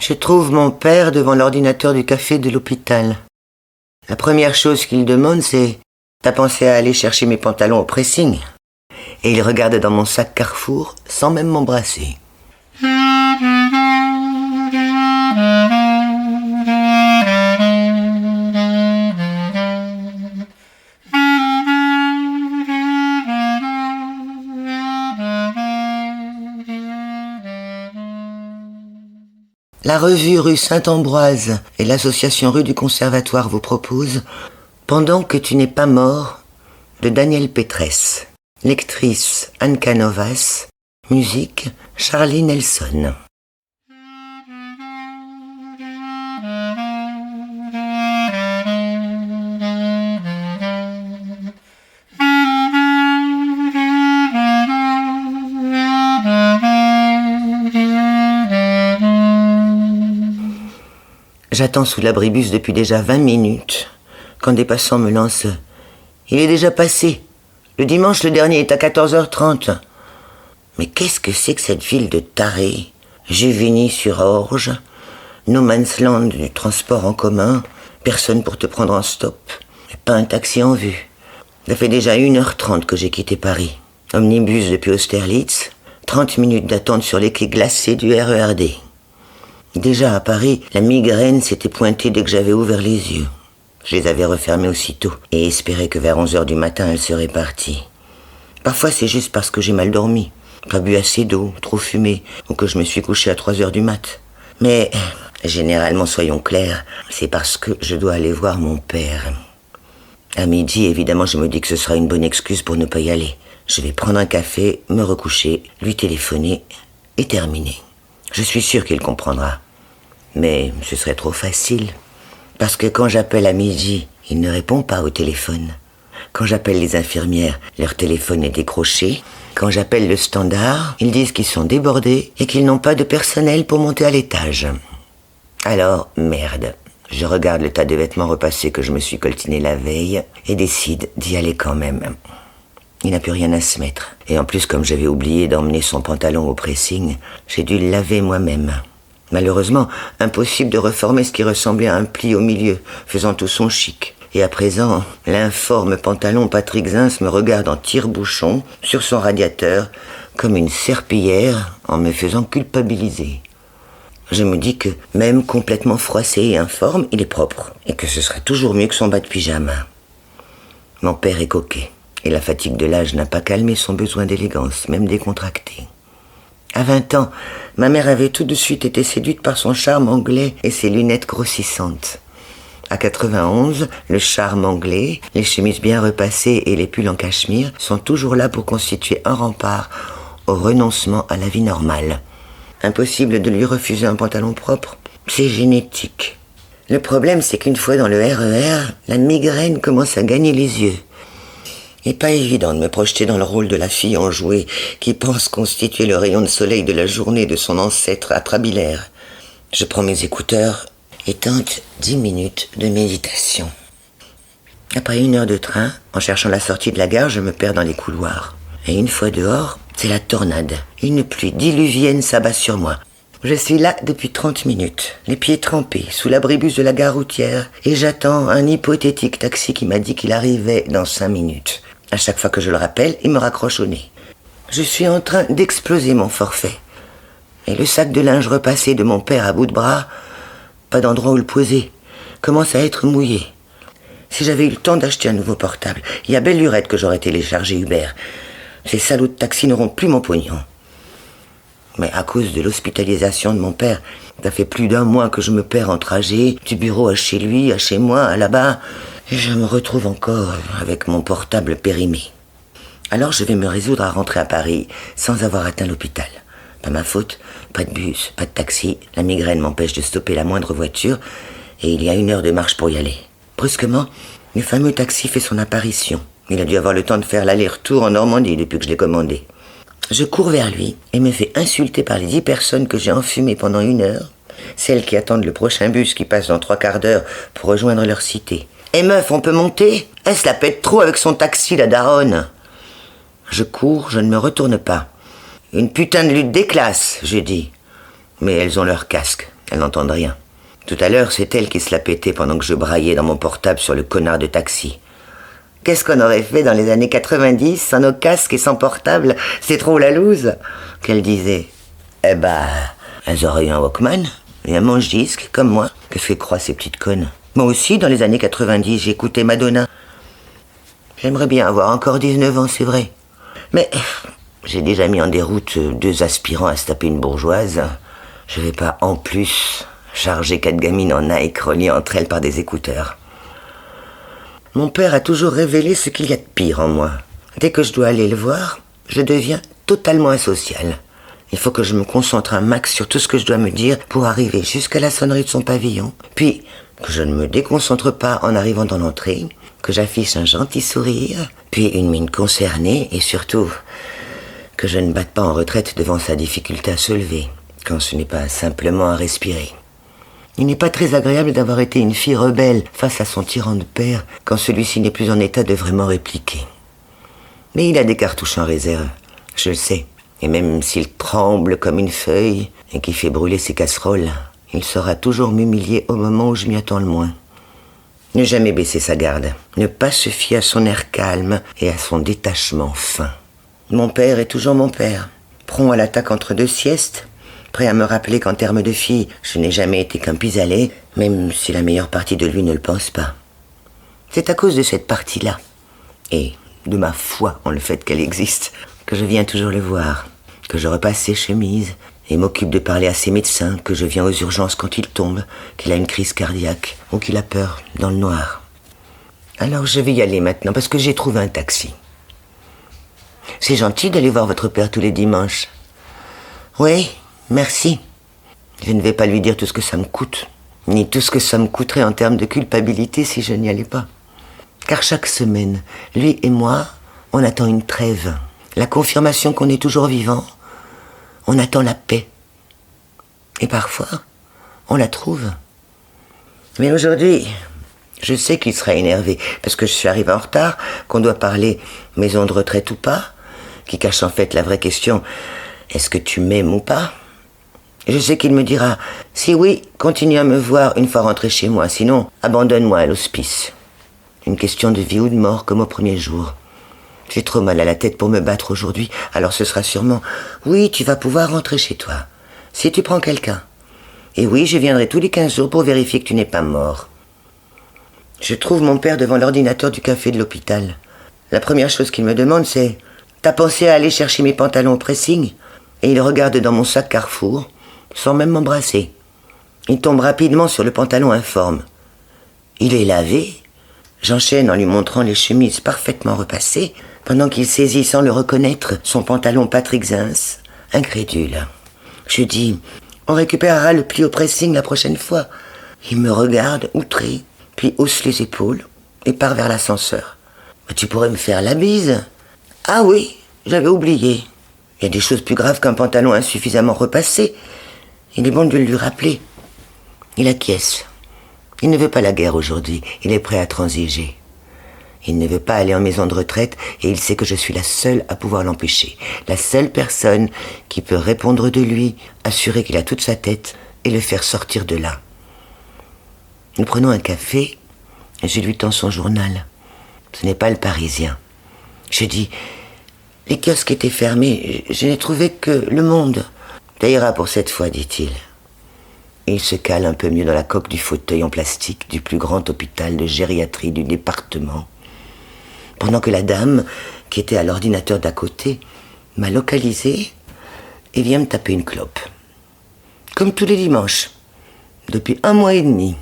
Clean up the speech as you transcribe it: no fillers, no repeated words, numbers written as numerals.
Je trouve mon père devant l'ordinateur du café de l'hôpital. La première chose qu'il demande, c'est « T'as pensé à aller chercher mes pantalons au pressing ?» Et il regarde dans mon sac Carrefour sans même m'embrasser. La revue rue Saint-Ambroise et l'association rue du Conservatoire vous proposent « Pendant que tu n'es pas mort » de Daniel Pétresse. Lectrice Anne Canovas. Musique Charlie Nelson. J'attends sous l'abribus depuis déjà 20 minutes, quand des passants me lancent « Il est déjà passé. Le dimanche, le dernier, est à 14h30. » Mais qu'est-ce que c'est que cette ville de tarés? Juvigny-sur-Orge, no man's land du transport en commun, personne pour te prendre en stop, et pas un taxi en vue. Ça fait déjà 1h30 que j'ai quitté Paris. Omnibus depuis Austerlitz, 30 minutes d'attente sur les quais glacés du RERD. Déjà à Paris, la migraine s'était pointée dès que j'avais ouvert les yeux. Je les avais refermés aussitôt et espérais que vers 11h du matin, elle serait partie. Parfois, c'est juste parce que j'ai mal dormi, pas bu assez d'eau, trop fumé, ou que je me suis couché à 3h du mat. Mais, généralement, soyons clairs, c'est parce que je dois aller voir mon père. À midi, évidemment, je me dis que ce sera une bonne excuse pour ne pas y aller. Je vais prendre un café, me recoucher, lui téléphoner et terminer. Je suis sûr qu'il comprendra. Mais ce serait trop facile. Parce que quand j'appelle à midi, il ne répond pas au téléphone. Quand j'appelle les infirmières, leur téléphone est décroché. Quand j'appelle le standard, ils disent qu'ils sont débordés et qu'ils n'ont pas de personnel pour monter à l'étage. Alors, merde. Je regarde le tas de vêtements repassés que je me suis coltiné la veille et décide d'y aller quand même. Il n'a plus rien à se mettre. Et en plus, comme j'avais oublié d'emmener son pantalon au pressing, j'ai dû le laver moi-même. Malheureusement, impossible de reformer ce qui ressemblait à un pli au milieu, faisant tout son chic. Et à présent, l'informe pantalon Patrick Zins me regarde en tire-bouchon sur son radiateur, comme une serpillière, en me faisant culpabiliser. Je me dis que, même complètement froissé et informe, il est propre, et que ce serait toujours mieux que son bas de pyjama. Mon père est coquet. Et la fatigue de l'âge n'a pas calmé son besoin d'élégance, même décontracté. À 20 ans, ma mère avait tout de suite été séduite par son charme anglais et ses lunettes grossissantes. À 91, le charme anglais, les chemises bien repassées et les pulls en cachemire sont toujours là pour constituer un rempart au renoncement à la vie normale. Impossible de lui refuser un pantalon propre, c'est génétique. Le problème, c'est qu'une fois dans le RER, la migraine commence à gagner les yeux. Il n'est pas évident de me projeter dans le rôle de la fille enjouée qui pense constituer le rayon de soleil de la journée de son ancêtre atrabilaire. Je prends mes écouteurs et tente 10 minutes de méditation. Après 1 heure de train, en cherchant la sortie de la gare, je me perds dans les couloirs. Et une fois dehors, c'est la tornade. Une pluie diluvienne s'abat sur moi. Je suis là depuis 30 minutes, les pieds trempés, sous l'abribus de la gare routière, et j'attends un hypothétique taxi qui m'a dit qu'il arrivait dans 5 minutes. À chaque fois que je le rappelle, il me raccroche au nez. Je suis en train d'exploser mon forfait. Et le sac de linge repassé de mon père à bout de bras, pas d'endroit où le poser, commence à être mouillé. Si j'avais eu le temps d'acheter un nouveau portable, il y a belle lurette que j'aurais téléchargé Uber. Ces salauds de taxi n'auront plus mon pognon. Mais à cause de l'hospitalisation de mon père, ça fait plus d'1 mois que je me perds en trajet, du bureau à chez lui, à chez moi, à là-bas, et je me retrouve encore avec mon portable périmé. Alors je vais me résoudre à rentrer à Paris sans avoir atteint l'hôpital. Pas ma faute, pas de bus, pas de taxi, la migraine m'empêche de stopper la moindre voiture, et il y a 1 heure de marche pour y aller. Brusquement, le fameux taxi fait son apparition. Il a dû avoir le temps de faire l'aller-retour en Normandie depuis que je l'ai commandé. Je cours vers lui et me fais insulter par les 10 personnes que j'ai enfumées pendant 1 heure, celles qui attendent le prochain bus qui passe dans 3/4 d'heure pour rejoindre leur cité. « Eh meuf, on peut monter ? Elle se la pète trop avec son taxi, la daronne !» Je cours, je ne me retourne pas. « Une putain de lutte des classes, je dis. Mais elles ont leur casque. Elles n'entendent rien. Tout à l'heure, c'est elle qui se la pétait pendant que je braillais dans mon portable sur le connard de taxi. Qu'est-ce qu'on aurait fait dans les années 90 sans nos casques et sans portable? C'est trop la loose, qu'elle disait. Eh ben, elles auraient eu un Walkman et un manche-disque, comme moi. Qu'est-ce qu'elles croient, ces petites connes? Moi aussi, dans les années 90, j'écoutais Madonna. J'aimerais bien avoir encore 19 ans, c'est vrai. Mais j'ai déjà mis en déroute 2 aspirants à se taper une bourgeoise. Je vais pas, en plus, charger 4 gamines en Nike reliées entre elles par des écouteurs. Mon père a toujours révélé ce qu'il y a de pire en moi. Dès que je dois aller le voir, je deviens totalement asocial. Il faut que je me concentre un max sur tout ce que je dois me dire pour arriver jusqu'à la sonnerie de son pavillon. Puis, que je ne me déconcentre pas en arrivant dans l'entrée, que j'affiche un gentil sourire, puis une mine concernée et surtout, que je ne batte pas en retraite devant sa difficulté à se lever, quand ce n'est pas simplement à respirer. Il n'est pas très agréable d'avoir été une fille rebelle face à son tyran de père quand celui-ci n'est plus en état de vraiment répliquer. Mais il a des cartouches en réserve, je le sais. Et même s'il tremble comme une feuille et qu'il fait brûler ses casseroles, il saura toujours m'humilier au moment où je m'y attends le moins. Ne jamais baisser sa garde, ne pas se fier à son air calme et à son détachement fin. Mon père est toujours mon père, prompt à l'attaque entre 2 siestes, prêt à me rappeler qu'en termes de fille, je n'ai jamais été qu'un pis-aller, même si la meilleure partie de lui ne le pense pas. C'est à cause de cette partie-là, et de ma foi en le fait qu'elle existe, que je viens toujours le voir, que je repasse ses chemises et m'occupe de parler à ses médecins, que je viens aux urgences quand il tombe, qu'il a une crise cardiaque ou qu'il a peur dans le noir. Alors je vais y aller maintenant parce que j'ai trouvé un taxi. C'est gentil d'aller voir votre père tous les dimanches. Oui, merci. Je ne vais pas lui dire tout ce que ça me coûte, ni tout ce que ça me coûterait en termes de culpabilité si je n'y allais pas. Car chaque semaine, lui et moi, on attend une trêve, la confirmation qu'on est toujours vivant. On attend la paix. Et parfois, on la trouve. Mais aujourd'hui, je sais qu'il sera énervé, parce que je suis arrivée en retard, qu'on doit parler maison de retraite ou pas, qui cache en fait la vraie question, est-ce que tu m'aimes ou pas? Je sais qu'il me dira, si oui, continue à me voir une fois rentré chez moi, sinon, abandonne-moi à l'hospice. Une question de vie ou de mort, comme au premier jour. J'ai trop mal à la tête pour me battre aujourd'hui, alors ce sera sûrement « Oui, tu vas pouvoir rentrer chez toi, si tu prends quelqu'un. Et oui, je viendrai tous les 15 jours pour vérifier que tu n'es pas mort. » Je trouve mon père devant l'ordinateur du café de l'hôpital. La première chose qu'il me demande, c'est « T'as pensé à aller chercher mes pantalons au pressing ?» Et il regarde dans mon sac Carrefour, sans même m'embrasser. Il tombe rapidement sur le pantalon informe. Il est lavé. J'enchaîne en lui montrant les chemises parfaitement repassées, pendant qu'il saisit sans le reconnaître son pantalon Patrick Zins, incrédule. Je dis, on récupérera le pli au pressing la prochaine fois. Il me regarde, outré, puis hausse les épaules et part vers l'ascenseur. Tu pourrais me faire la bise? Ah oui, j'avais oublié. Il y a des choses plus graves qu'un pantalon insuffisamment repassé. Il est bon de lui rappeler. Il acquiesce. Il ne veut pas la guerre aujourd'hui, il est prêt à transiger. Il ne veut pas aller en maison de retraite et il sait que je suis la seule à pouvoir l'empêcher. La seule personne qui peut répondre de lui, assurer qu'il a toute sa tête et le faire sortir de là. Nous prenons un café et je lui tends son journal. Ce n'est pas le Parisien. Je dis, les kiosques étaient fermés, je n'ai trouvé que Le Monde. Ça ira pour cette fois, dit-il. Et il se cale un peu mieux dans la coque du fauteuil en plastique du plus grand hôpital de gériatrie du département. Pendant que la dame, qui était à l'ordinateur d'à côté, m'a localisé et vient me taper une clope. Comme tous les dimanches, depuis 1 mois et demi.